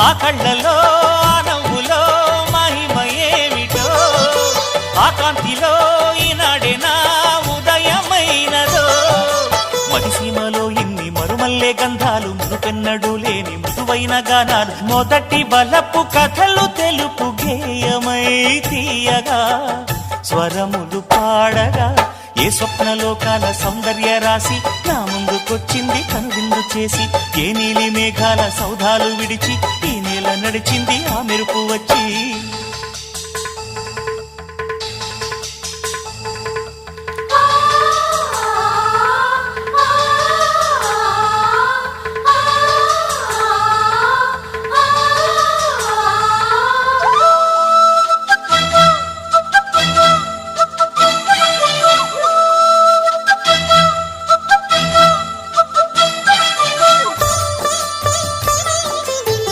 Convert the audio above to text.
ఆ కళ్ళలో ఆ నవ్వులో మహిమ ఏమిటో ఆ కాంతిలో ఈనాడే నా ఉదయమైనదో మదిసీమలో ఇన్ని మరుమల్లే గంధాలు మునుపెన్నడు లేని మృదువైన గానాలు మొదటి బలపు కథలు తెలుపు గేయమై తీయగా స్వరములు పాడగా ఏ స్వప్నలోకాల సౌందర్య రాశి నా ముందుకొచ్చింది కనువిందు చేసి ఏ నీలి మేఘాల సౌధాలు విడిచి ఈ నేల నడిచింది ఆ మెరుపు వచ్చి